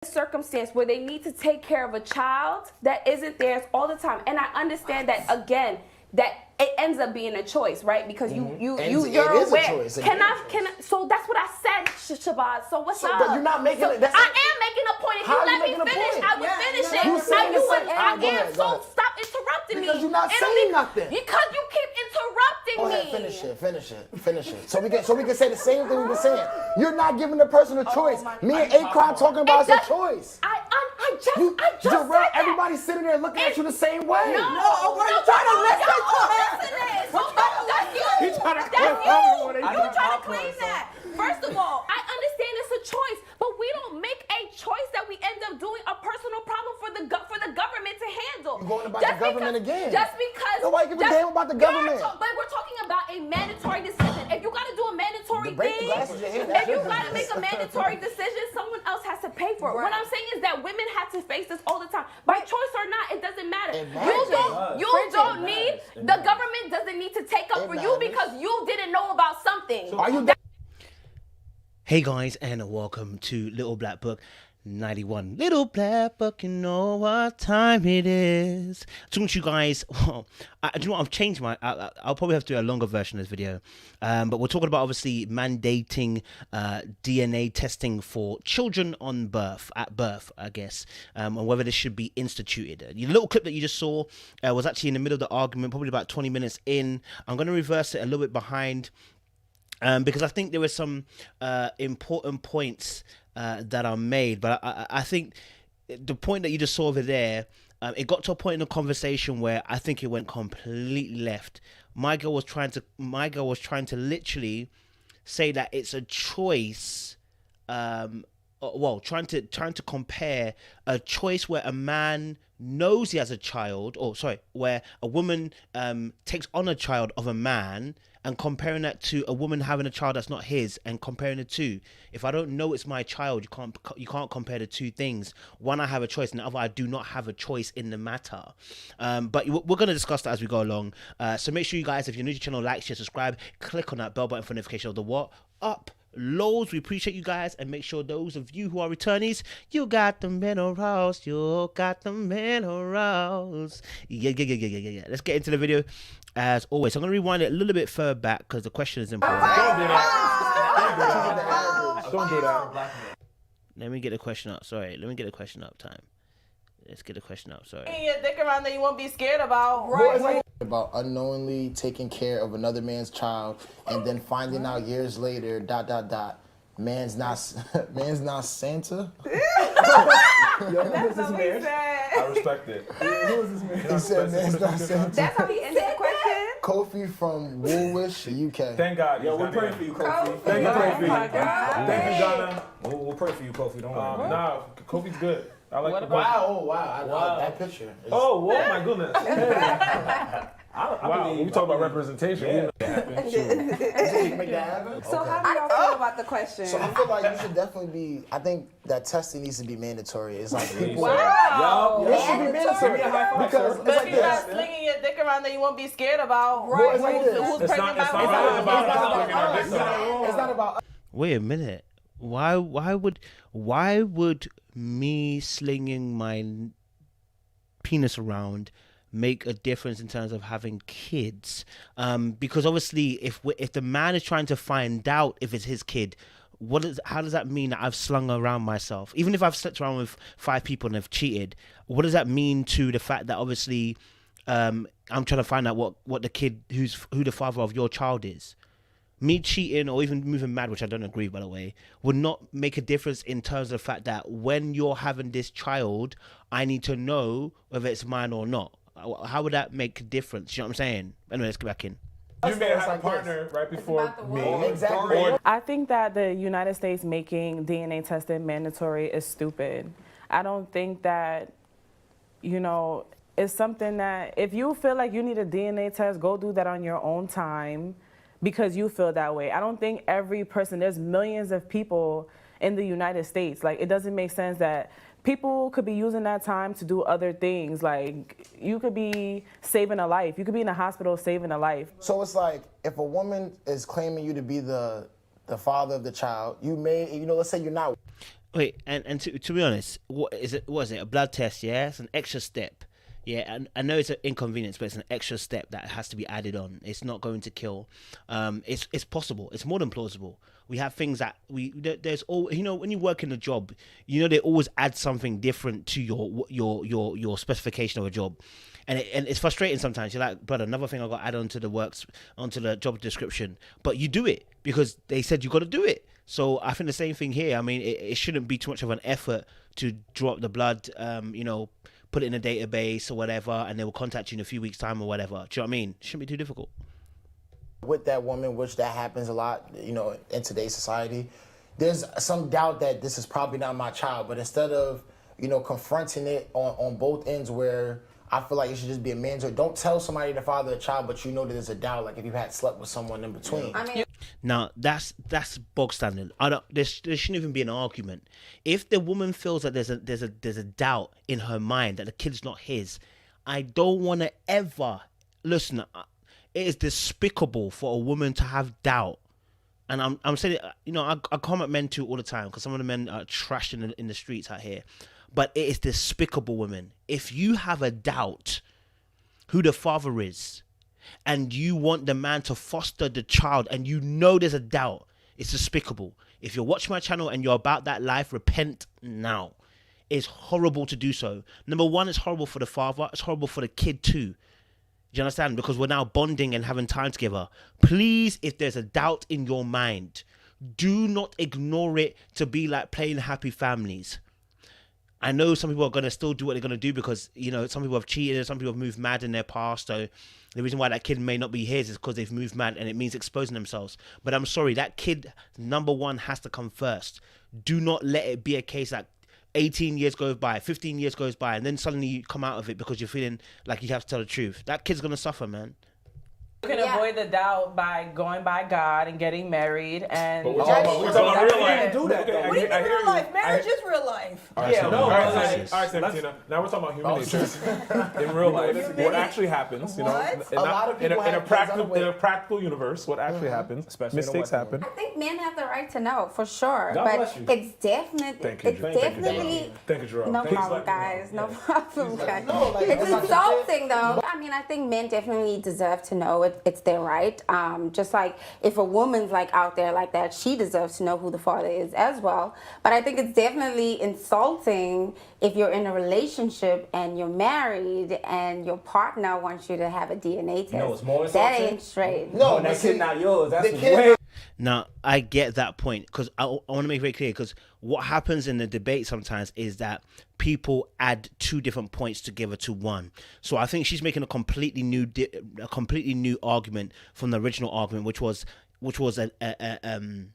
circumstance where they need to take care of a child that isn't theirs all the time. And I understand that, again, that it ends up being a choice, right? Because you're aware. So that's what I said, Shabazz. So what's up? But you're not making it. I am making a point. If you let me finish, I would finish it. So stop interrupting me. Because you're not saying nothing. Because you keep interrupting me. Go ahead, finish it. So we can say the same thing we've been saying. You're not giving the person a choice. Me and Akron talking about it's a choice. I just said that. Everybody's sitting there looking at you the same way. No, we're trying to listen to her. That's you. You're trying to claim that. First of all, I understand it's a choice, but we don't make a choice that we end up doing a personal problem for the government to handle. You're going about the government again. Just because. Nobody give a damn about the government. But we're talking about a mandatory decision. If you got to do a mandatory thing, if you got to make a mandatory decision, someone else has to pay for it. What I'm saying is that women have to face this all the time. By choice or not, it doesn't matter. You don't need, the government doesn't need to take up for you because you didn't know about something. Are you? Hey guys, and welcome to Little Black Book 91. Little Black Book, you know what time it is. Talking to you guys, well, do you know what, I've changed my, I'll probably have to do a longer version of this video. But we're talking about obviously mandating DNA testing for children at birth, I guess, and whether this should be instituted. The little clip that you just saw was actually in the middle of the argument, probably about 20 minutes in. I'm going to reverse it a little bit behind. Because I think there were some important points that are made, but I think the point that you just saw over there, it got to a point in the conversation where I think it went completely left. My girl was trying to literally say that it's a choice. Well, trying to compare a choice where a man knows he has a child, where a woman takes on a child of a man, and comparing that to a woman having a child that's not his, and comparing the two. If I don't know it's my child, you can't compare the two things. One, I have a choice, and the other, I do not have a choice in the matter. But we're going to discuss that as we go along. So make sure you guys, if you're new to the channel, like, share, subscribe, click on that bell button for notification of the what up. Loads. We appreciate you guys, and make sure those of you who are returnees, you got the minerals. You got the minerals. Yeah. Let's get into the video as always. I'm gonna rewind it a little bit further back because the question is important. Don't do that. Let me get the question up. Sorry. Let me get the question up. Let's get the question up. Sorry. Your dick around that you won't be scared about. Right. About unknowingly taking care of another man's child and then finding out years later, ... Man's not Santa. Yo, that's what he said. I respect it. Who is this man? He said man's not Santa. That's how he ended the question. Kofi from Woolwich, UK. Thank God. Yo, we're praying for you, Kofi. Thank you, Kofi. Oh my God. Thank you, Ghana. We'll pray for you, Kofi. Don't worry. Nah, Kofi's good. I like the Wow, that picture. Oh, my goodness. Wow, we talk about representation. Yeah. Make that happen? So how do y'all feel about the question? So I feel like you should definitely be, I think that testing needs to be mandatory. It's like people Wow. it should be mandatory. Because it's But like if you're not this. slinging your dick around that you won't be scared about. Right. It's like this. Who's It's pregnant not by about what? It's not about Wait a minute. Why would me slinging my penis around make a difference in terms of having kids? Because obviously, if the man is trying to find out if it's his kid, how does that mean that I've slung around myself? Even if I've slept around with 5 people and have cheated, what does that mean to the fact that obviously I'm trying to find out what the kid who the father of your child is? Me cheating or even moving mad, which I don't agree, by the way, would not make a difference in terms of the fact that when you're having this child, I need to know whether it's mine or not. How would that make a difference? You know what I'm saying? Anyway, let's get back in. You may have had a partner right before me. Exactly. I think that the United States making DNA testing mandatory is stupid. I don't think that, it's something that if you feel like you need a DNA test, go do that on your own time because you feel that way. I don't think every person, there's millions of people in the United States. Like, it doesn't make sense that people could be using that time to do other things. Like, you could be saving a life. You could be in a hospital saving a life. So it's like, if a woman is claiming you to be the father of the child, you may, let's say you're not. Wait, and to be honest, what is it? What is it? A blood test? Yeah, it's an extra step. Yeah, and I know it's an inconvenience, but it's an extra step that has to be added on. It's not going to kill. It's possible. It's more than plausible. We have things that there's all, when you work in a job, they always add something different to your specification of a job. And it's frustrating sometimes. You're like, brother, another thing I got to add onto the job description. But you do it because they said you got to do it. So I think the same thing here. I mean, it shouldn't be too much of an effort to draw up the blood, put it in a database or whatever, and they will contact you in a few weeks' time or whatever. Do you know what I mean? It shouldn't be too difficult. With that woman, which that happens a lot, in today's society, there's some doubt that this is probably not my child. But instead of, confronting it on both ends, where I feel like it should just be a mandatory. Don't tell somebody the father of a child, but that there's a doubt, like if you had slept with someone in between. I mean, now that's bog standard. There shouldn't even be an argument. If the woman feels that there's a doubt in her mind that the kid's not his, I don't want to ever listen. It is despicable for a woman to have doubt. And I'm saying, I comment men too all the time because some of the men are trashed in the streets out here. But it is despicable, women. If you have a doubt who the father is, and you want the man to foster the child, and there's a doubt, it's despicable. If you're watching my channel and you're about that life, repent now. It's horrible to do so. Number one, it's horrible for the father. It's horrible for the kid too. Do you understand? Because we're now bonding and having time together. Please, if there's a doubt in your mind, do not ignore it to be like playing happy families. I know some people are going to still do what they're going to do because, some people have cheated, some people have moved mad in their past. So the reason why that kid may not be his is because they've moved mad and it means exposing themselves. But I'm sorry, that kid, number one, has to come first. Do not let it be a case that 18 years goes by, 15 years goes by, and then suddenly you come out of it because you're feeling like you have to tell the truth. That kid's going to suffer, man. You can avoid the doubt by going by God and getting married and. But we're talking about real life. Do that, though. what do you mean real life? Marriage is real life. All right, Santina. Now we're talking about human nature. In real life, what actually happens, A lot of people in a practical universe, what actually happens, Especially mistakes happen. I think men have the right to know for sure, God but bless you. it's definitely, Thank you, Gerald. no problem, guys. No problem, guys. It's insulting, though. I mean, I think men definitely deserve to know it's their right. Just like if a woman's like out there like that, she deserves to know who the father is as well. But I think it's definitely insulting if you're in a relationship and you're married and your partner wants you to have a DNA test. No, it's more that insulting. ain't straight. No, that but kid see, not yours. That's the way. kid. Now, I get that point because I want to make it very clear because what happens in the debate sometimes is that people add two different points together to one. So I think she's making a completely new argument from the original argument, which was the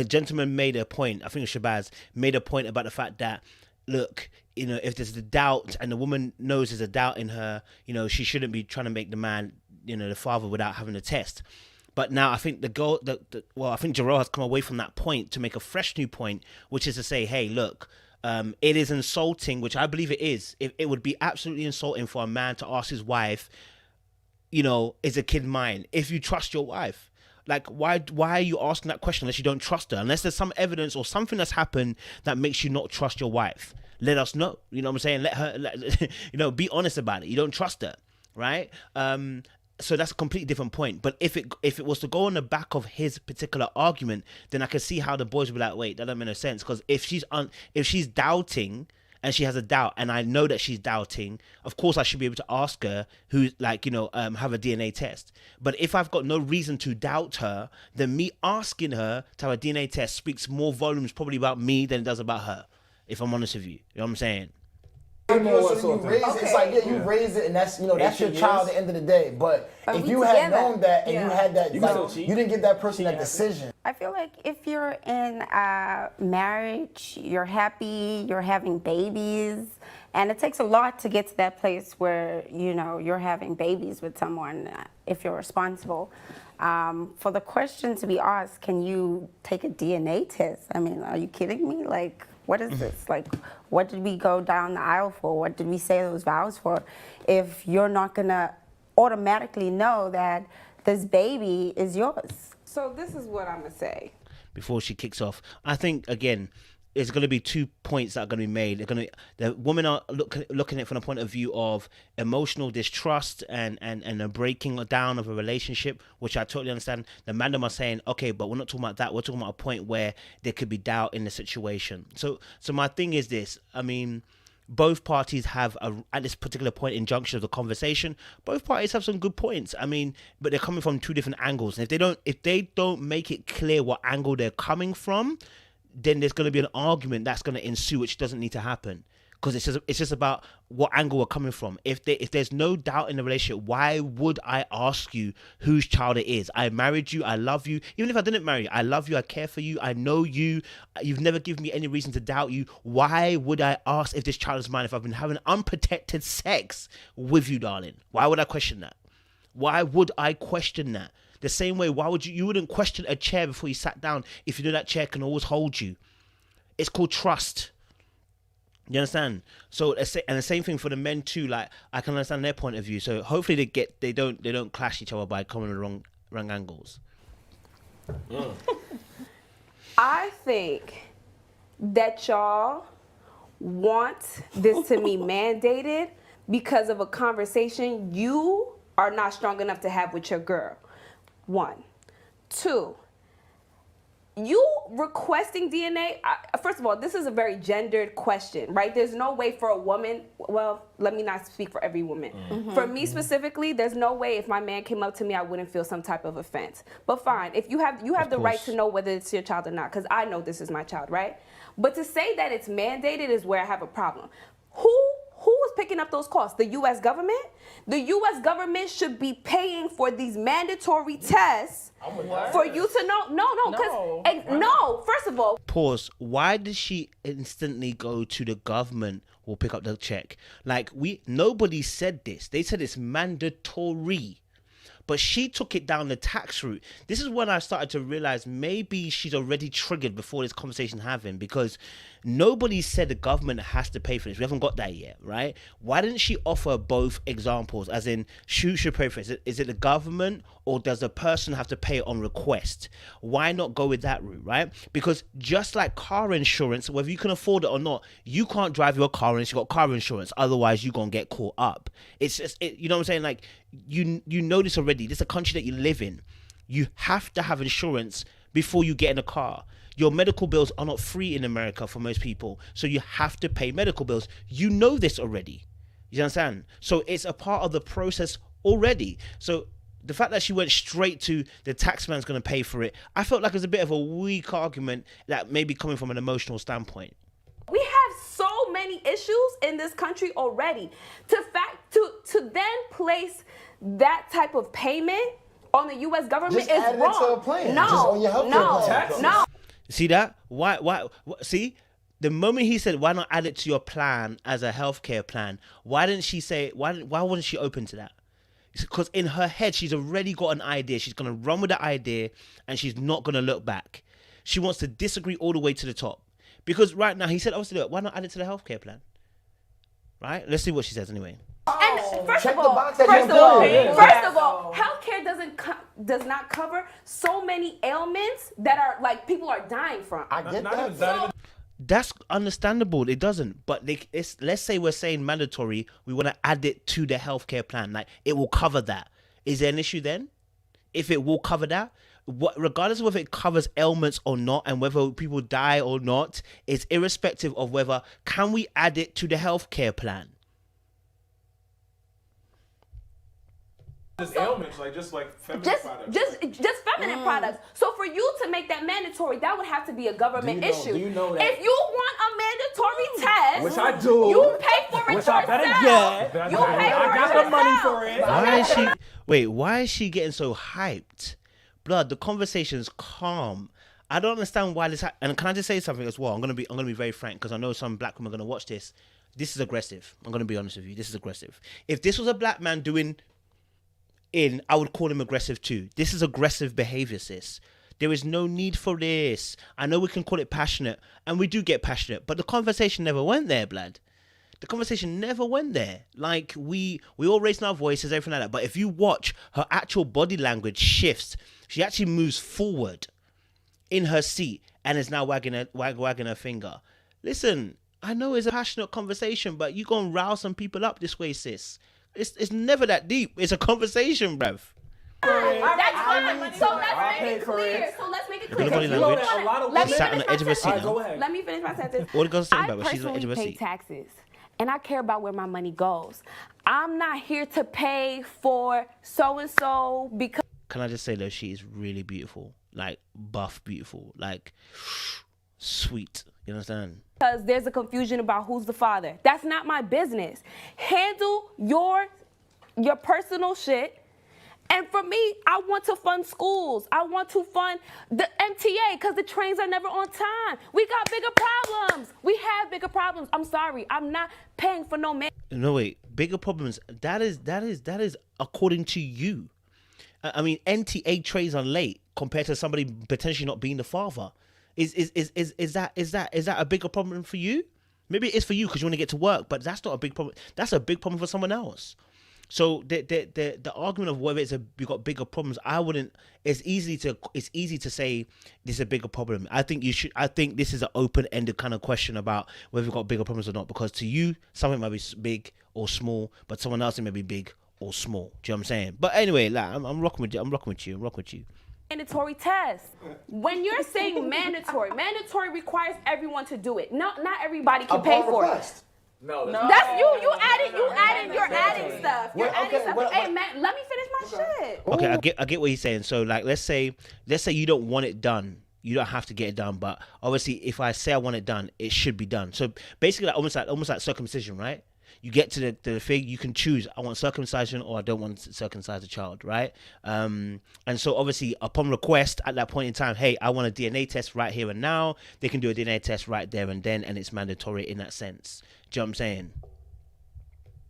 gentleman made a point. I think it was Shabazz made a point about the fact that, look, if there's a doubt and the woman knows there's a doubt in her, she shouldn't be trying to make the man, the father without having a test. But now I think I think Jarrell has come away from that point to make a fresh new point, which is to say, hey, look, it is insulting, which I believe it is. It would be absolutely insulting for a man to ask his wife, is a kid mine? If you trust your wife. Like, why are you asking that question unless you don't trust her? Unless there's some evidence or something that's happened that makes you not trust your wife. Let us know. You know what I'm saying? Let her, be honest about it. You don't trust her, right? So that's a completely different point. But if it was to go on the back of his particular argument, then I could see how the boys would be like, wait, that doesn't make no sense. Because if she's doubting and she has a doubt, and I know that she's doubting, of course I should be able to ask her who, have a DNA test. But if I've got no reason to doubt her, then me asking her to have a DNA test speaks more volumes probably about me than it does about her. If I'm honest with you, you know what I'm saying? You raise it, and that's that's your child at the end of the day. But if you had known that and you had that, you didn't give that person that decision. I feel like if you're in a marriage, you're happy, you're having babies, and it takes a lot to get to that place where you're having babies with someone if you're responsible. For the question to be asked, can you take a DNA test? I mean, are you kidding me? Like, what is this? Like, what did we go down the aisle for? What did we say those vows for? If you're not gonna automatically know that this baby is yours. So this is what I'm gonna say. Before she kicks off, I think, again, there's going to be 2 points that are going to be made. The women are looking at it from the point of view of emotional distrust and a breaking down of a relationship, which I totally understand. The man are saying, okay, but we're not talking about that. We're talking about a point where there could be doubt in the situation. So my thing is this. I mean, both parties have, at this particular point in junction of the conversation, both parties have some good points. I mean, but they're coming from 2 different angles. And if they don't make it clear what angle they're coming from, then there's going to be an argument that's going to ensue, which doesn't need to happen, because it's just about what angle we're coming from. If there's no doubt in the relationship, why would I ask you whose child it is? I married you, I love you. Even if I didn't marry you, I love you, I care for you, I know you. You've never given me any reason to doubt you. Why would I ask if this child is mine if I've been having unprotected sex with you, darling? Why would I question that? Why would I question that? The same way, why would you wouldn't question a chair before you sat down if you know that chair can always hold you. It's called trust. You understand? So, and the same thing for the men too. Like, I can understand their point of view. So hopefully they don't clash each other by coming with wrong angles. I think that y'all want this to be mandated because of a conversation you are not strong enough to have with your girl. 1. 2, you requesting DNA, first of all, this is a very gendered question, right? There's no way for a woman, well, let me not speak for every woman. For me specifically, there's no way if my man came up to me, I wouldn't feel some type of offense. But fine, if you have the right to know whether it's your child or not, because I know this is my child, right? But to say that it's mandated is where I have a problem. Who is picking up those costs? The U.S. government? The U.S. government should be paying for these mandatory tests for you to know. No, first of all. Pause. Why did she instantly go to the government will pick up the check? Like, nobody said this. They said it's mandatory. But she took it down the tax route. This is when I started to realize maybe she's already triggered before this conversation having, because nobody said the government has to pay for this. We haven't got that yet, right? Why didn't she offer both examples, as in who should pay for it? Is it the government, or does the person have to pay it on request? Why not go with that route, right? Because just like car insurance, whether you can afford it or not, you can't drive your car unless you got car insurance. Otherwise, you're going to get caught up. It's just, you know what I'm saying? Like, you know this already. This is a country that you live in. You have to have insurance before you get in a car. Your medical bills are not free in America for most people, so you have to pay medical bills. You know this already. You understand? So it's a part of the process already. So the fact that she went straight to the taxman's going to pay for it, I felt like it was a bit of a weak argument that may be coming from an emotional standpoint. We have so many issues in this country already. To then place that type of payment on the U.S. government just is add wrong. it to a plan. No, just on your healthcare plan. no. See that? Why? See, the moment he said, "Why not add it to your plan as a healthcare plan?" Why didn't she say? Why wasn't she open to that? Because in her head, she's already got an idea. She's gonna run with that idea, and she's not gonna look back. She wants to disagree all the way to the top. Because right now, he said, "Obviously, why not add it to the healthcare plan?" Right? Let's see what she says anyway. And first Check of the all, box that you healthcare does not cover so many ailments that are like people are dying from. I get that. That's understandable. It doesn't. But let's say we're saying mandatory. We want to add it to the healthcare plan. Like, it will cover that. Is there an issue then? If it will cover that? Regardless of whether it covers ailments or not, and whether people die or not, it's irrespective of whether can we add it to the healthcare plan. Just ailments, just feminine products. Just feminine products. So for you to make that mandatory, that would have to be a government issue. Do you know that? If you want a mandatory test, Which I do. You pay for it Which yourself. I better get. You pay for I got it the money yourself. for it. Why is she getting so hyped? Blood, the conversation's calm. I don't understand why this. And can I just say something as well? I'm gonna be very frank, because I know some black women are gonna watch this. This is aggressive. I'm gonna be honest with you. This is aggressive. If this was a black man doing I would call him aggressive too. This is aggressive behavior, sis. There is no need for this. I know we can call it passionate, and we do get passionate, but the conversation never went there, blood. The conversation never went there. Like, we all raising our voices, everything like that. But if you watch, her actual body language shifts. She actually moves forward in her seat, and is now wagging her finger. Listen, I know it's a passionate conversation, but you gonna rouse some people up this way, sis. It's never that deep. It's a conversation, bruv. That's fine. So let's make it clear. Body language. Sat on the edge of a seat. Let me finish my sentence. What are you gonna say I about it? She's on the edge of a personally pay seat. taxes, and I care about where my money goes. I'm not here to pay for so and so because. Can I just say though, she is really beautiful, like buff, beautiful, like sweet. You understand? Because there's a confusion about who's the father. That's not my business. Handle your personal shit. And for me, I want to fund schools. I want to fund the MTA because the trains are never on time. We got bigger problems. We have bigger problems. I'm sorry. I'm not paying for no man. No, wait. Bigger problems. That is according to you. I mean, NTA trains are late compared to somebody potentially not being the father. Is that a bigger problem for you? Maybe it is for you because you want to get to work, but that's not a big problem. That's a big problem for someone else. So the argument of whether you got bigger problems, I wouldn't. It's easy to say this is a bigger problem. I think this is an open-ended kind of question about whether you've got bigger problems or not, because to you something might be big or small, but someone else it may be big or small. Do you know what I'm saying? But anyway, like, I'm rocking with you. Mandatory test. When you're saying mandatory requires everyone to do it. Not everybody can pay for it. No. That's you're adding stuff. Hey man, let me finish my shit. Okay, I get what he's saying. So like, let's say you don't want it done. You don't have to get it done, but obviously, if I say I want it done, it should be done. So basically, like, almost like circumcision, right? You get to the thing, you can choose, I want circumcision or I don't want to circumcise a child, right? And so obviously upon request at that point in time, hey, I want a DNA test right here and now, they can do a DNA test right there and then, and it's mandatory in that sense. Do you know what I'm saying?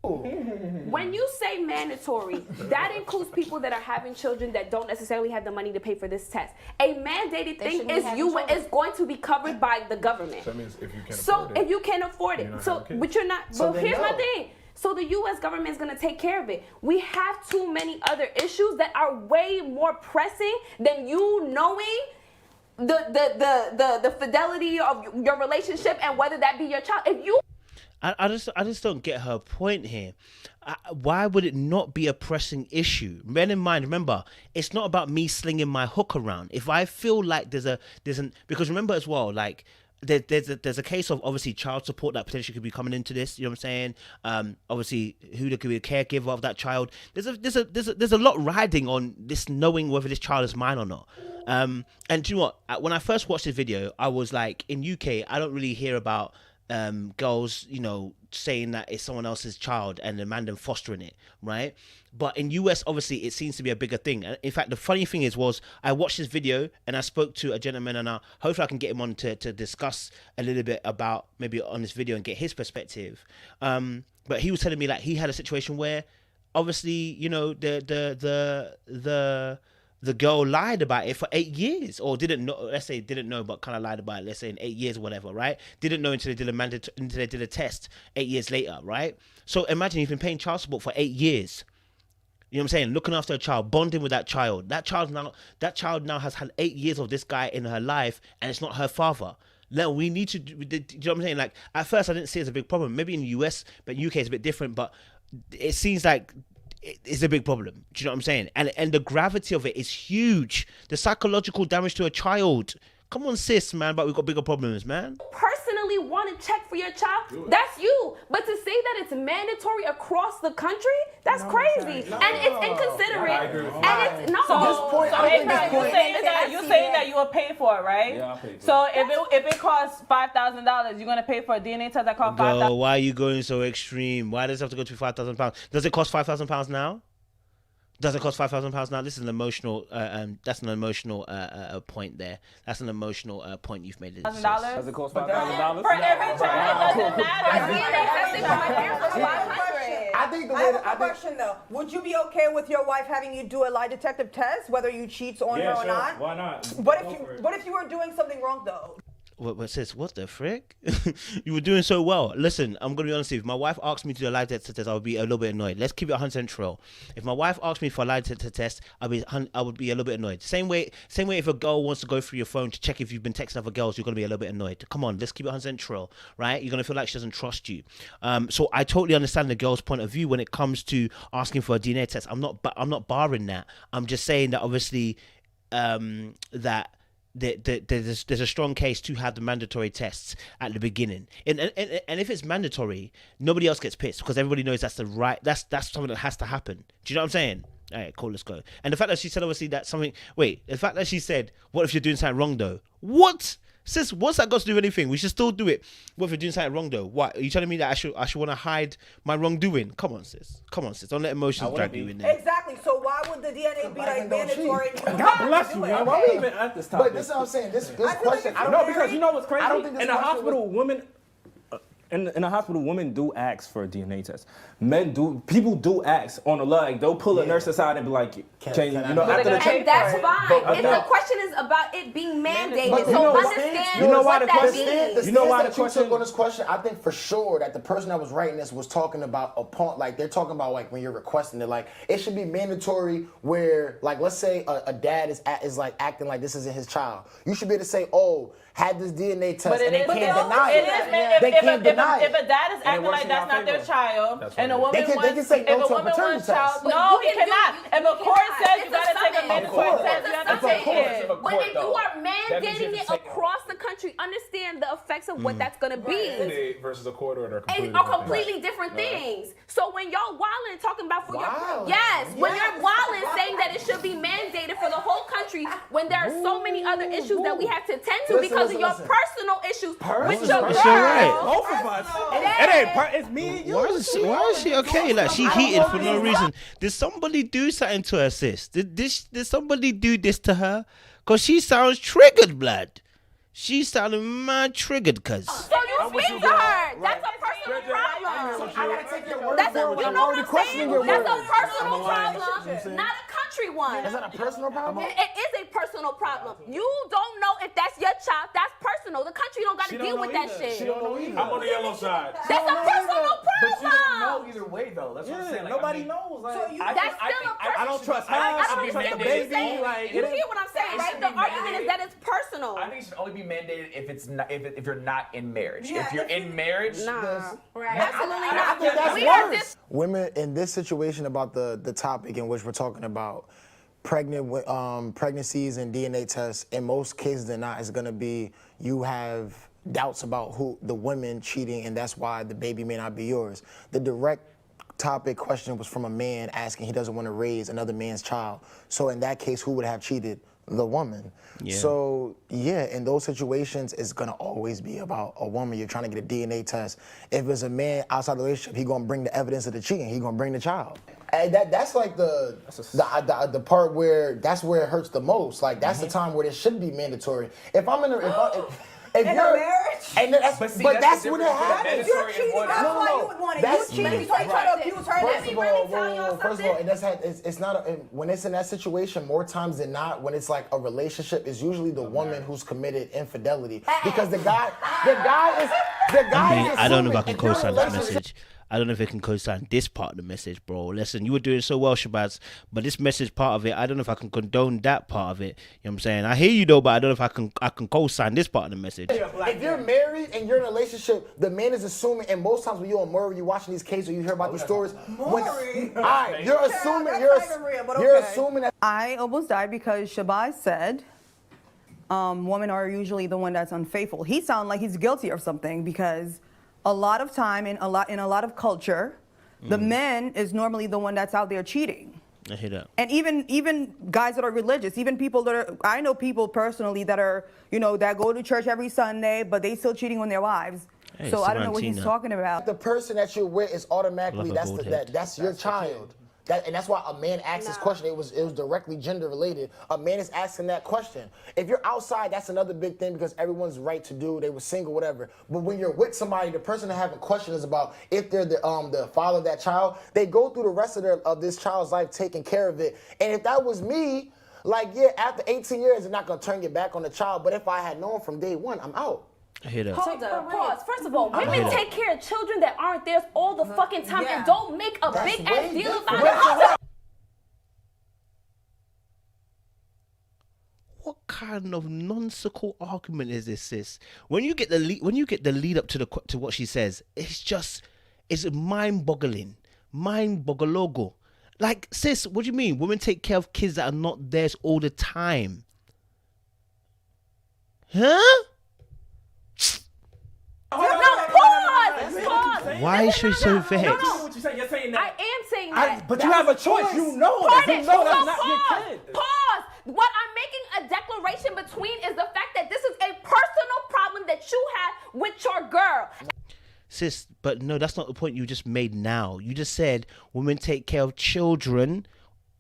When you say mandatory, that includes people that are having children that don't necessarily have the money to pay for this test. A mandated thing is going to be covered by the government. So that means if you can't afford it. If you can't afford it. But you're not. So here's my thing. So the U.S. government is going to take care of it. We have too many other issues that are way more pressing than you knowing the fidelity of your relationship and whether that be your child. If you I just don't get her point here. Why would it not be a pressing issue? Bear in mind, remember, it's not about me slinging my hook around. If I feel like because remember as well, like there's a case of obviously child support that potentially could be coming into this. You know what I'm saying? Obviously, who could be a caregiver of that child. There's a lot riding on this, knowing whether this child is mine or not. And do you know what? When I first watched this video, I was like, in UK, I don't really hear about girls, saying that it's someone else's child and the man then fostering it, right? But in US, obviously, it seems to be a bigger thing. And in fact, the funny thing was I watched this video and I spoke to a gentleman, and hopefully I can get him on to discuss a little bit about maybe on this video and get his perspective. But he was telling me like he had a situation where obviously, the girl lied about it for 8 years, or didn't know. Let's say didn't know, but kind of lied about it. Let's say in 8 years or whatever, right? Didn't know until they did a test 8 years later, right? So imagine you've been paying child support for 8 years. You know what I'm saying? Looking after a child, bonding with that child. That child now has had 8 years of this guy in her life, and it's not her father. Now we need to. Do you know what I'm saying? Like at first, I didn't see it as a big problem. Maybe in the US, but UK is a bit different. But it seems like it's a big problem. Do you know what I'm saying? And the gravity of it is huge. The psychological damage to a child. Come on, sis, man, but we've got bigger problems, man. Personally want to check for your child, that's you. But to say that it's mandatory across the country, that's crazy. And it's inconsiderate. And it's you saying that you will pay for it, right? Yeah, I'll pay for it. So if it costs $5,000, you're gonna pay for a DNA test that costs $5,000. Girl, why are you going so extreme? Why does it have to go to £5,000? Does it cost £5,000 now? Does it cost £5,000 now? This is an emotional. That's an emotional point there. That's an emotional point you've made. $1,000? Does it cost $5,000? For every child, it doesn't matter. I have a question though. Would you be okay with your wife having you do a lie detective test, whether you cheat on her or not? Why not? What if you were doing something wrong though? sis, what the frick? You were doing so well. Listen, I'm gonna be honest with you. If my wife asked me to do a lie detector test, I would be a little bit annoyed. Let's keep it 100% real. If my wife asked me for a lie detector test, I would be a little bit annoyed. Same way if a girl wants to go through your phone to check if you've been texting other girls, you're gonna be a little bit annoyed. Come on, let's keep it 100% real, right? You're gonna feel like she doesn't trust you. So I totally understand the girl's point of view when it comes to asking for a DNA test. I'm not barring that. I'm just saying that obviously that there's a strong case to have the mandatory tests at the beginning, and if it's mandatory, nobody else gets pissed because everybody knows that's something that has to happen. Do you know what I'm saying? All right, cool, let's go. And the fact that she said obviously that something. Wait, the fact that she said, "What if you're doing something wrong though?" What? Sis, what's that got to do with anything? We should still do it. What if you're doing something wrong though? What are you telling me that I should want to hide my wrongdoing? Come on, sis. Don't let emotions drag you in there. Exactly. So why would the DNA be like mandatory? God bless you, man. Why are we even at this topic? But this is what I'm saying. This question. No, because you know what's crazy? I don't think this in a hospital, women. In a hospital, women do ask for a DNA test. People do ask on the leg. They'll pull a nurse aside and be like, "Can you know?" After the And that's fine. And the question is about it being mandated. So understand what that means. You know why the question took on this question? I think for sure that the person that was writing this was talking about they're talking about like when you're requesting it, like it should be mandatory where like let's say a dad is like acting like this isn't his child. You should be able to say, "Oh, had this DNA test," and they can't deny it. They can't deny it. If a dad is acting like that's not their child, and a woman wants, they can say no to a paternity wants child, test. no, he cannot. If a court says you gotta take a mandatory test, you have to take it. But if you are mandating it across the country, understand the effects of what that's gonna be. Versus a court order Are completely different things. So when y'all wildin' talking about when you're wildin' saying that it should be mandated for the whole country, when there are so many other issues that we have to attend to because of your personal issues with your girl. Right. Both of us. It's me and you. Why is she okay? Like she heated for no reason. Did somebody do something to her, sis? Did somebody do this to her? Cause she sounds triggered, blood. She sounded mad triggered, cuz. So you speak to her. That's a personal problem. I gotta take your word That's for it. you know what I'm saying? That's a personal problem, not a country one. Is that a personal problem? It is a personal problem. You don't know if that's your child. That's personal. The country don't got to deal with that shit. She don't know either. I'm on the yellow side. That's a personal problem. But you don't know either way, though. That's what I'm saying. Like, Nobody knows. Like, That's still a personal. I don't trust her. I I don't don't trust the understand baby. what you're saying. Like, You hear what I'm saying, right? The argument is that it's personal. I think it should only be mandated if it's not, if you're not in marriage. If you're in marriage, Nah, absolutely I not. think that's We are worse. Women in this situation about the topic in which we're talking about pregnancies and DNA tests, in most cases than not, is going to be you have doubts about who the women cheating, and that's why the baby may not be yours. The direct topic question was from a man asking he doesn't want to raise another man's child. So in that case, who would have cheated? The woman. Yeah. So yeah, in those situations, it's gonna always be about a woman. You're trying to get a DNA test. If it's a man outside the relationship, he gonna bring the evidence of the cheating. He gonna bring the child. And that's like the part where that's where it hurts the most. Like that's the time where it should be mandatory. If I'm in a if In a you're, marriage? and that's But see, but that's that's the when it difference between happens. You're cheating. That's No, why no, you would want it. that's- You cheating, so you try to abuse her. First of all, tell y'all first of all, and it's not when it's in that situation. More times than not, when it's like a relationship, is usually the woman who's committed infidelity because the guy is. I don't know if I can assuming in co-sign their this message. I don't know if I can co-sign this part of the message, bro. Listen, you were doing so well, Shabazz, but this message part of it, I don't know if I can condone that part of it. You know what I'm saying? I hear you though, but I don't know if I can co-sign this part of the message. If you're married and you're in a relationship, the man is assuming, and most times when you're on Maury, you're watching these cases or you hear about these stories. Maury? All right, you're assuming, That's you're not even real, but you're okay. assuming that. I almost died because Shabazz said women are usually the one that's unfaithful. He sounds like he's guilty of something because a lot of time in a lot of culture, the man is normally the one that's out there cheating. I hear that. And even guys that are religious, even people that are, I know people personally that are, that go to church every Sunday, but they still cheating on their wives. Hey, So I don't know what he's Samantina. talking about. The person that you're with is automatically Love a gold head. that's your child. And that's why a man asked this question. It was directly gender related. A man is asking that question. If you're outside, that's another big thing because everyone's right to do. They were single, whatever. But when you're with somebody, the person that having questions about if they're the father of that child, they go through the rest of this child's life taking care of it. And if that was me, like after 18 years, it's not gonna turn your back on the child. But if I had known from day one, I'm out. I hear that. Hold up, pause. First of all, hear women that. take care of children that aren't theirs all the fucking time and don't make a That's big ass way deal different. about it. What kind of nonsensical argument is this, sis? When you get the lead up to what she says, it's mind-boggling, mind-boggologo. Like, sis, what do you mean? Women take care of kids that are not theirs all the time. Huh? Pause. Why is she so vexed? What you saying? You're saying I that. am saying that. But you have a choice. You know that. You know that's not your kid. Pause. What I'm making a declaration between is the fact that this is a personal problem that you have with your girl. Sis, but no, that's not the point you just made now. You just said women take care of children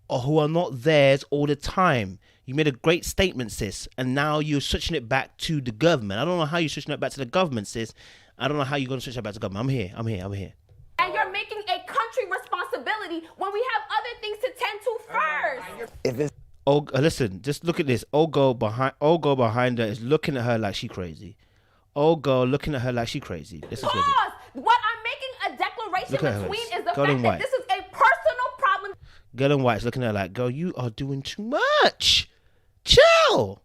who are not theirs all the time. You made a great statement, sis, and now you're switching it back to the government. I don't know how you're switching it back to the government, sis. I don't know how you're going to switch it back to the government. I'm here. And you're making a country responsibility when we have other things to tend to first. If it's Listen, just look at this. Old girl behind her is looking at her like she crazy. Old girl looking at her like she crazy. This is crazy. Pause. What I'm making a declaration Look at her between face. is the Girl in fact that white. this is a personal problem Girl in white's looking at her like, girl, you are doing too much. Chill.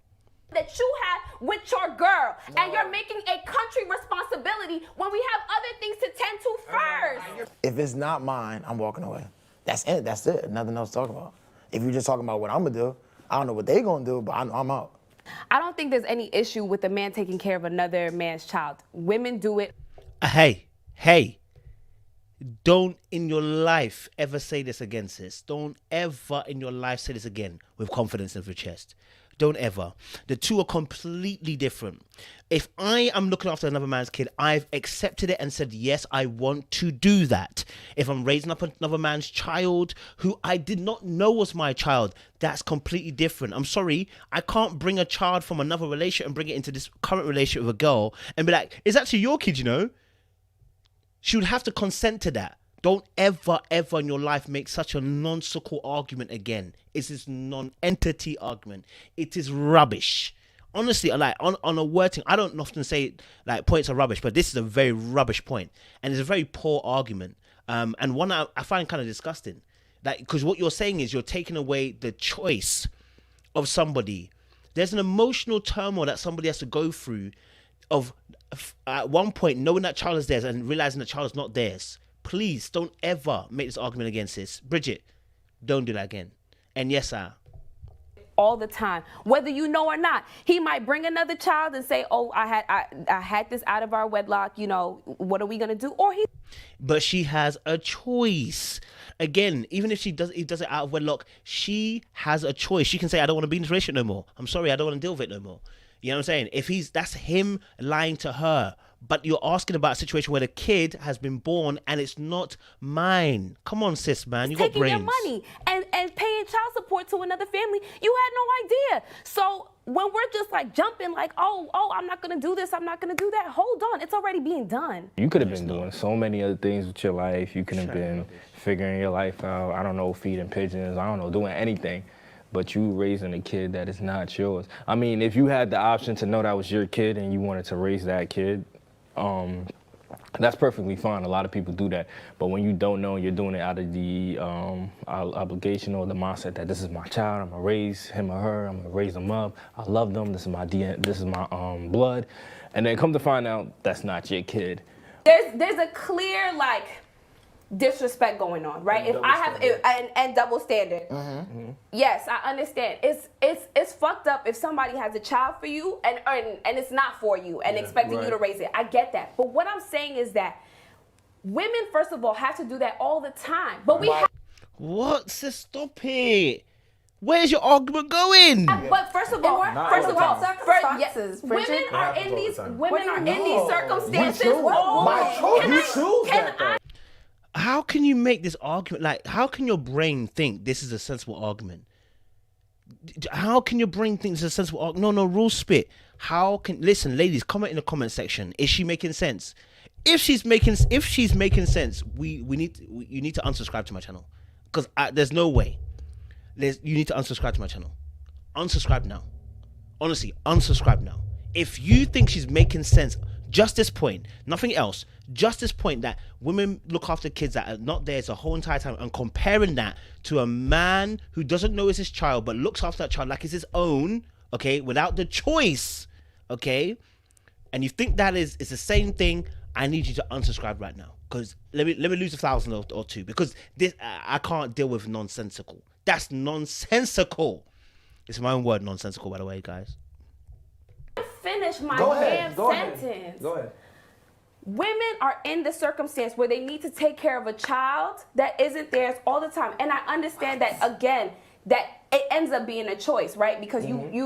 that you have with your girl. And you're making a country responsibility when we have other things to tend to first. If it's not mine, I'm walking away. That's it. That's it. Nothing else to talk about. If you're just talking about what I'm gonna do, I don't know what they gonna do, but I'm out. I don't think there's any issue with a man taking care of another man's child. Women do it. Hey. Don't in your life ever say this again, sis. Don't ever in your life say this again with confidence in your chest. Don't ever. The two are completely different. If I am looking after another man's kid, I've accepted it and said, yes, I want to do that. If I'm raising up another man's child who I did not know was my child, that's completely different. I'm sorry, I can't bring a child from another relationship and bring it into this current relationship with a girl and be like, it's actually your kid, you know? She would have to consent to that. Don't ever in your life make such a nonsensical argument again. It's this non-entity argument. It is rubbish. Honestly, like on a word thing, I don't often say like points are rubbish, but this is a very rubbish point, and it's a very poor argument, and one I find kind of disgusting. Like, because what you're saying is you're taking away the choice of somebody. There's an emotional turmoil that somebody has to go through of at one point knowing that child is theirs and realizing that child is not theirs. Please don't ever make this argument against this. Bridget, don't do that again. And yes, all the time, whether you know or not. He might bring another child and say, oh, I had this out of our wedlock, you know, what are we gonna do? Or but she has a choice. Again, even if he does it out of wedlock, she has a choice. She can say, I don't want to be in this relationship no more. I'm sorry, I don't want to deal with it no more. You know what I'm saying? That's him lying to her. But you're asking about a situation where the kid has been born and it's not mine. Come on, sis, man. You got brains. Taking your money and paying child support to another family. You had no idea. So when we're just like jumping like, oh, I'm not going to do this, I'm not going to do that. Hold on. It's already being done. You could have been doing so many other things with your life. You could have been figuring your life out. I don't know, feeding pigeons. I don't know, doing anything. But you raising a kid that is not yours. I mean, if you had the option to know that was your kid and you wanted to raise that kid, that's perfectly fine. A lot of people do that. But when you don't know, you're doing it out of the obligation or the mindset that this is my child. I'm gonna raise him or her. I'm gonna raise them up. I love them. This is my DNA. This is my blood. And then come to find out that's not your kid. There's a clear like disrespect going on, right? If I have and double standard. Mm-hmm. Yes, I understand. It's fucked up if somebody has a child for you and it's not for you and expecting you to raise it. I get that. But what I'm saying is that women, first of all, have to do that all the time. But we have What? Sis, stop it. Where's your argument going? But first of all, women are in these circumstances. You choose that. How can you make this argument? Like, how can your brain think this is a sensible argument? How can your brain think this is a sensible argument? No, rule spit. Listen, ladies, comment in the comment section. Is she making sense? If she's making sense, you need to unsubscribe to my channel, because there's no way. You need to unsubscribe to my channel. Unsubscribe now. Honestly, unsubscribe now. if you think she's making sense, just this point, nothing else, just this point that women look after kids that are not theirs the whole entire time, and comparing that to a man who doesn't know it's his child but looks after that child like it's his own, okay, without the choice, okay, and you think that is the same thing, I need you to unsubscribe right now, because let me lose 1,000 or two, because this I can't deal with nonsensical. That's nonsensical. It's my own word, nonsensical, by the way, guys. Finish my Go damn ahead. Go ahead. sentence. Go ahead. Women are in the circumstance where they need to take care of a child that isn't theirs all the time, and I understand that again. That it ends up being a choice, right? Because you're aware.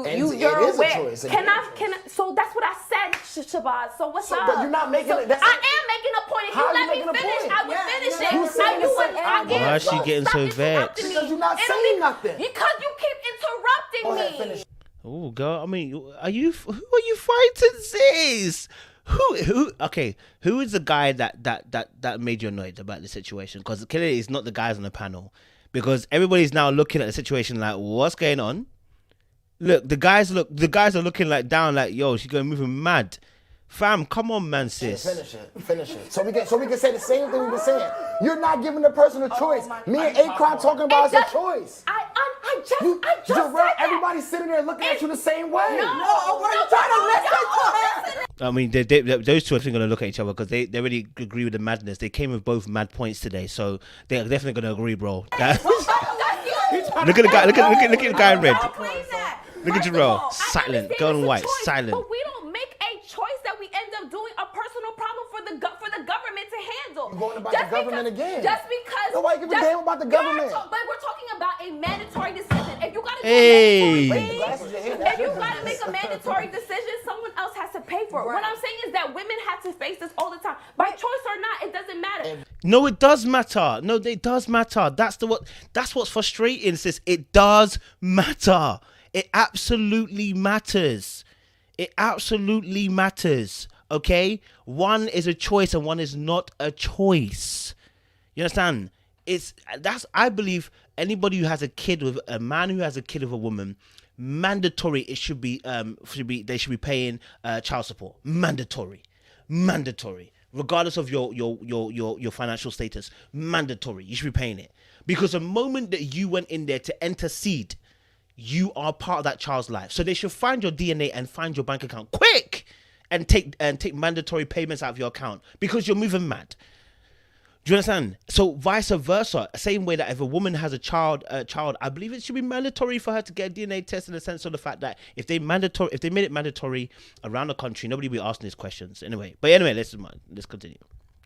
Can I? So that's what I said, Shabazz. So what's up? But you're not making it. I am making a point. If you let me finish, I would finish it. You saying the same thing. Why is she getting so vexed? Because you're not saying nothing. Because you keep interrupting me. Oh, girl. I mean, who are you fighting, sis? Who? Okay, who is the guy that made you annoyed about the situation? Because clearly it's not the guys on the panel. Because everybody's now looking at the situation like, what's going on? Look, the guys are looking like down, like, yo, she's gonna move him mad. Fam, come on, man, sis. Finish it. So we can say the same thing we've been saying. You're not giving the person a choice. Me and Akron talking about it's a choice. I just said that. Everybody's sitting there looking at you the same way. No, we're trying to listen to her. I mean, those two are definitely going to look at each other because they really agree with the madness. They came with both mad points today, so they're definitely going to agree, bro. Look at the guy. Look at the guy in red. Look at Jarrell. Silent. Girl in white. Silent. But we don't make a choice that we end up doing a personal problem for the government to handle. You're going about the government again. Just because. Nobody give a damn about the government. But we're talking about a mandatory decision. If you gotta do Hey. a mandatory thing, if you gotta make a mandatory decision, someone else has to pay for it. What I'm saying is that women have to face this all the time. By choice or not, it doesn't matter. No, it does matter. No, it does matter. That's what's frustrating, sis. It does matter. It absolutely matters. It absolutely matters. Okay? One is a choice and one is not a choice. You understand? I believe anybody who has a kid with a man who has a kid with a woman, mandatory they should be paying child support. Mandatory. Regardless of your financial status, mandatory. You should be paying it. Because the moment that you went in there to intercede, you are part of that child's life. So they should find your DNA and find your bank account quick and take mandatory payments out of your account because you're moving mad. Do you understand? So vice versa, same way that if a woman has a child, I believe it should be mandatory for her to get a DNA test, in the sense of the fact that if they made it mandatory around the country, nobody would be asking these questions anyway. But anyway, let's continue.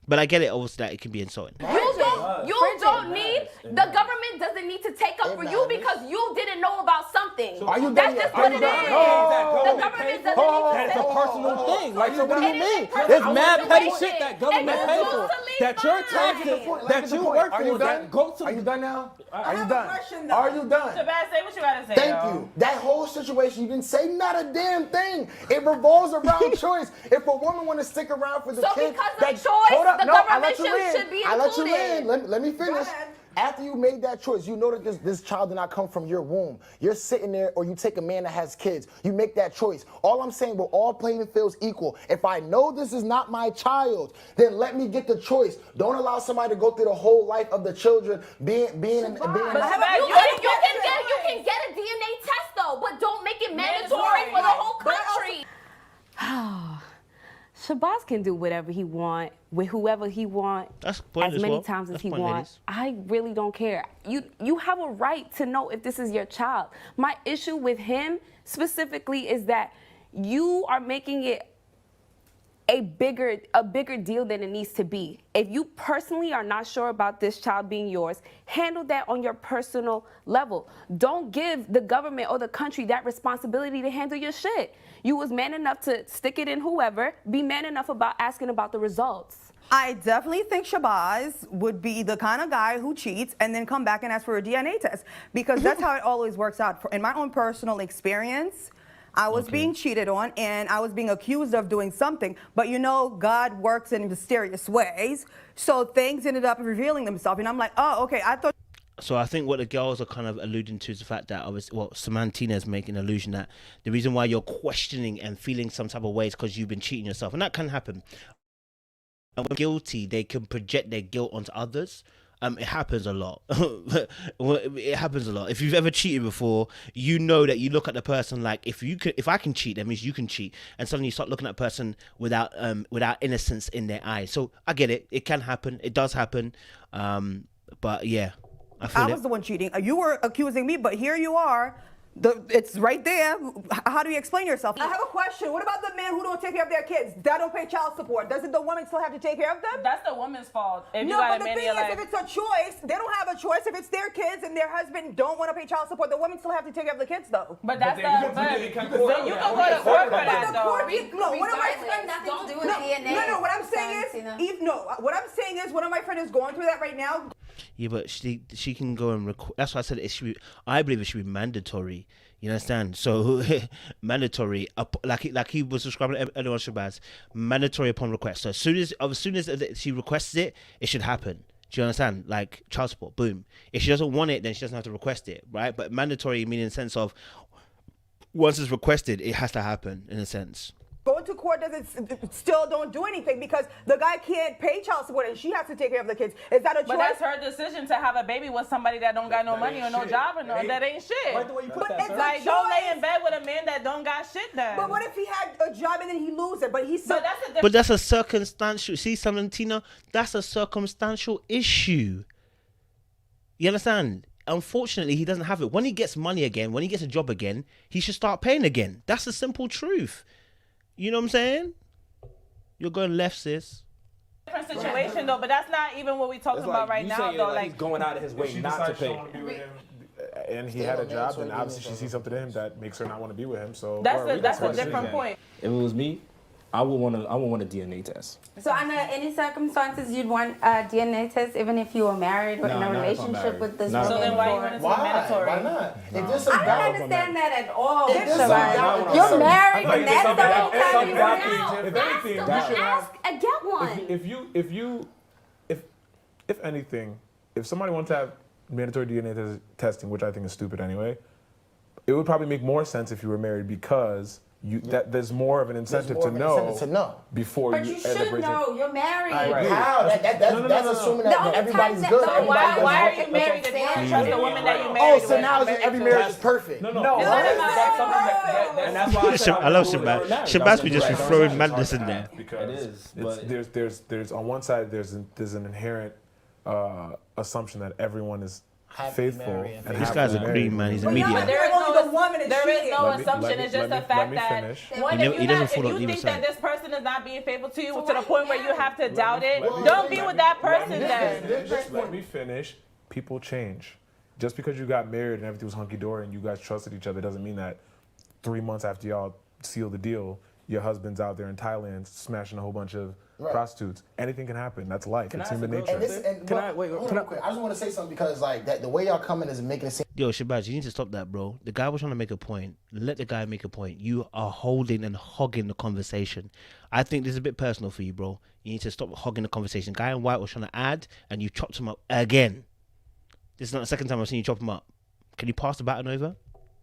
But I get it, obviously, that it can be insulting. You don't need, the government doesn't need to take up for you because you didn't know about something. Are you That's done just yet? what Are it you is. done? The government doesn't need to That is take a personal thing. Like, so what do you mean? personal There's mad petty situation. shit that government And pay it's for. totally That your fine. taxes, that you work Are you for, done? that go to. Are you done now? Are you have a done? question, though. Are you done? Shabazz, say what you gotta say. Thank you. That whole situation, you didn't say not a damn thing. It revolves around choice. If a woman want to stick around for the So kid, because of that, choice, hold up, the no, I government let you in. should be I let you included. in. Let me finish. ahead. After you made that choice, you know that this child did not come from your womb. You're sitting there, or you take a man that has kids. You make that choice. All I'm saying, we're all playing fields equal. If I know this is not my child, then let me get the choice. Don't allow somebody to go through the whole life of the children being. You can get a DNA test though, but don't make it mandatory for the whole country. Shabazz can do whatever he want with whoever he want That's the point as as many well. times as That's he the point, wants. I really don't care. You have a right to know if this is your child. My issue with him specifically is that you are making it a bigger deal than it needs to be. If you personally are not sure about this child being yours, handle that on your personal level. Don't give the government or the country that responsibility to handle your shit. You was man enough to stick it in whoever, be man enough about asking about the results. I definitely think Shabazz would be the kind of guy who cheats and then come back and ask for a DNA test, because that's how it always works out. In my own personal experience, I was being cheated on and I was being accused of doing something, but you know, God works in mysterious ways. So things ended up revealing themselves, and I'm like, oh, okay, I thought. So I think what the girls are kind of alluding to is the fact that Samantina is making an allusion that the reason why you're questioning and feeling some type of way is because you've been cheating yourself, and that can happen. And when guilty, they can project their guilt onto others. It happens a lot. It happens a lot. If you've ever cheated before, you know that you look at the person like, if I can cheat, that means you can cheat, and suddenly you start looking at a person without innocence in their eyes. So I get it. It can happen. It does happen. But yeah. I was the one cheating. You were accusing me, but here you are. It's right there. How do you explain yourself? I have a question. What about the men who don't take care of their kids? That don't pay child support. Doesn't the woman still have to take care of them? That's the woman's fault. If no, but the thing is, if it's a choice, they don't have a choice. If it's their kids and their husband don't want to pay child support, the women still have to take care of the kids, though. But that's you can go to court for that, though. No, what am I saying? Nothing to do with DNA. No, what I'm saying is, one of my friends is going through that right now. Yeah, but she can go and record. That's why I said I believe it should be mandatory. You understand? So mandatory, like he was describing earlier on, Shabazz, mandatory upon request. So as soon as she requests it, it should happen. Do you understand? Like child support, boom. If she doesn't want it, then she doesn't have to request it, right? But mandatory meaning in the sense of once it's requested, it has to happen in a sense. Going to court still don't do anything because the guy can't pay child support and she has to take care of the kids. Is that a choice? But that's her decision to have a baby with somebody that don't got no money or no job or that ain't shit. Right the way you put that, like don't lay in bed with a man that don't got shit done. But what if he had a job and then he loses it? But that's a circumstantial. See, Samantina, that's a circumstantial issue. You understand? Unfortunately, he doesn't have it. When he gets money again, when he gets a job again, he should start paying again. That's the simple truth. You know what I'm saying? You're going left, sis. Different situation though, but that's not even what we're talking about right now though. Like he's going out of his way not to pay. And he had a job, and obviously she sees something in him that makes her not want to be with him. So that's a different point. If it was me, I would want a DNA test. So under any circumstances, you'd want a DNA test, even if you were married or in a relationship with this woman. So then why you want it to be mandatory? Why not? I don't understand that at all. You're married, and that's the whole time you're ask and get one. If anything, if somebody wants to have mandatory DNA testing, which I think is stupid anyway, it would probably make more sense if you were married because there's more of an incentive to know before but you should know. You're married. Right. How? That's assuming that everybody's good. Why are you married if you don't trust the woman that you married? Oh, so now every marriage is perfect. No. That's something and that's why I love Shabazz. Shabazz be just throwing madness in there. Because there's on one side there's an inherent assumption that everyone is faithful. And this guy's a green man. He's a medium. There is no assumption. It's just the fact that if you think that this person is not being faithful to you to the point where you have to doubt it, don't be with that person then. Just let me finish. People change. Just because you got married and everything was hunky-dory and you guys trusted each other doesn't mean that 3 months after y'all seal the deal, your husband's out there in Thailand smashing a whole bunch of prostitutes. Anything can happen. That's life. It's human nature. I just want to say something because the way y'all coming is making it seem. Yo, Shabazz, you need to stop that, bro. The guy was trying to make a point. Let the guy make a point. You are holding and hogging the conversation. I think this is a bit personal for you, bro. You need to stop hogging the conversation. Guy in white was trying to add, and you chopped him up again. This is not the second time I've seen you chop him up. Can you pass the baton over?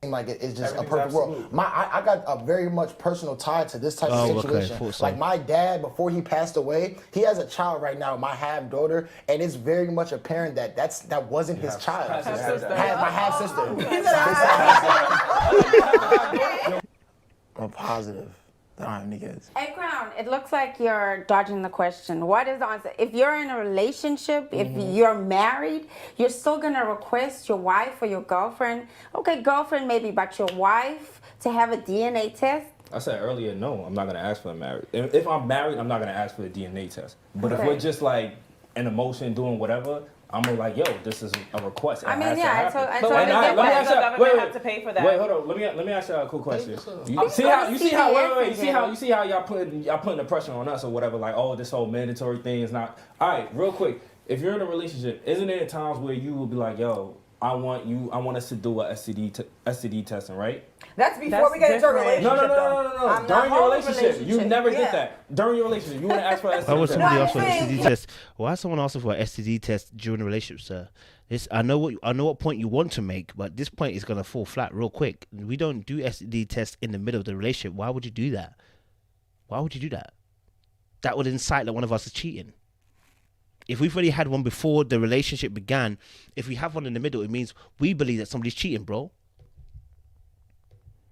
Like it's just a perfect world. I got a very much personal tie to this type of situation. Okay, like my dad, before he passed away, he has a child right now, my half daughter, and it's very much apparent that that wasn't his child. My half sister. I'm positive. I don't have any kids. Hey, Crown, it looks like you're dodging the question. What is the answer? If you're in a relationship, if you're married, you're still going to request your wife or your girlfriend, okay, girlfriend maybe, but your wife to have a DNA test? I said earlier, no, I'm not going to ask for a marriage. If I'm married, I'm not going to ask for a DNA test. But if we're just like in emotion doing whatever, I'm like, yo, this is a request. I mean, yeah, I totally get that. The government have to pay for that. Wait, hold on. Let me ask you a cool question. You see how y'all putting the pressure on us or whatever? Like, oh, this whole mandatory thing is not. All right, real quick. If you're in a relationship, isn't there times where you will be like, yo, I want us to do a STD testing, right? That's before That's we get into a different. relationship. No. I'm During not your holding relationship, you never did Yeah. that. During your relationship, you wouldn't ask for an STD Why would test. somebody No, ask for an I'm saying- STD test? Why is someone asking for an STD test during a relationship, sir? I know what point you want to make, but this point is gonna fall flat real quick. We don't do STD tests in the middle of the relationship. Why would you do that? Why would you do that? That would incite that one of us is cheating. If we've already had one before the relationship began, if we have one in the middle, it means we believe that somebody's cheating, bro.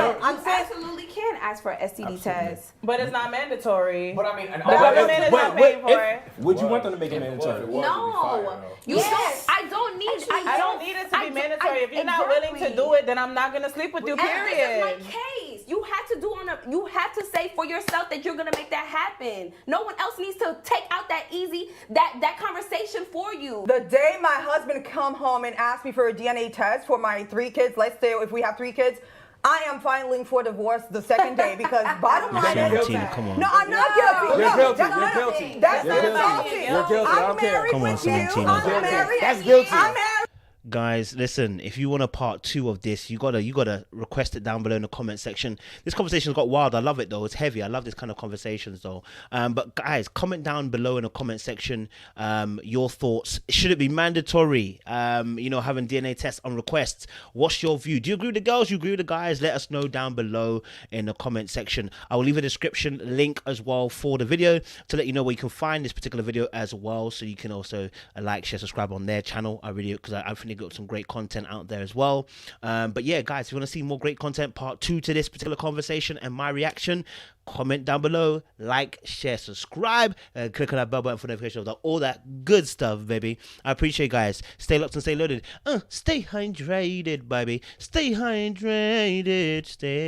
I'm absolutely can ask for an STD test. But it's not mandatory. But I mean, The government is not paying for it. Would you want them to make it mandatory? No, I don't need. I don't need it to be mandatory. If you're not willing to exactly. do it, then I'm not gonna sleep with you. And this Period. is my case. You have to you have to say for yourself that you're gonna make that happen. No one else needs to take out that conversation for you. The day my husband come home and ask me for a DNA test for my 3 kids, let's say if we have 3 kids, I am filing for divorce the second day because bottom line is, Tina, come on. no, I'm not guilty. You're No, guilty. that's You're not guilty. That's You're not guilty. guilty. You're guilty. I I'm don't care. married Come on, with you. Tina. I'm married. That's guilty. I'm married. Guys, listen, if you want a part 2 of this, you gotta request it down below in the comment section. This conversation's got wild. I love it though. It's heavy. I love this kind of conversations though. But guys, comment down below in the comment section your thoughts. Should it be mandatory? Having DNA tests on request. What's your view? Do you agree with the girls? You agree with the guys? Let us know down below in the comment section. I will leave a description link as well for the video to let you know where you can find this particular video as well, so you can also like, share, subscribe on their channel. Because I think they got some great content out there as well. But yeah, guys, if you want to see more great content, part 2 to this particular conversation and my reaction, comment down below, like, share, subscribe, and click on that bell button for notifications of all that good stuff, baby. I appreciate you guys. Stay locked and stay loaded. Stay hydrated, baby. Stay hydrated. Stay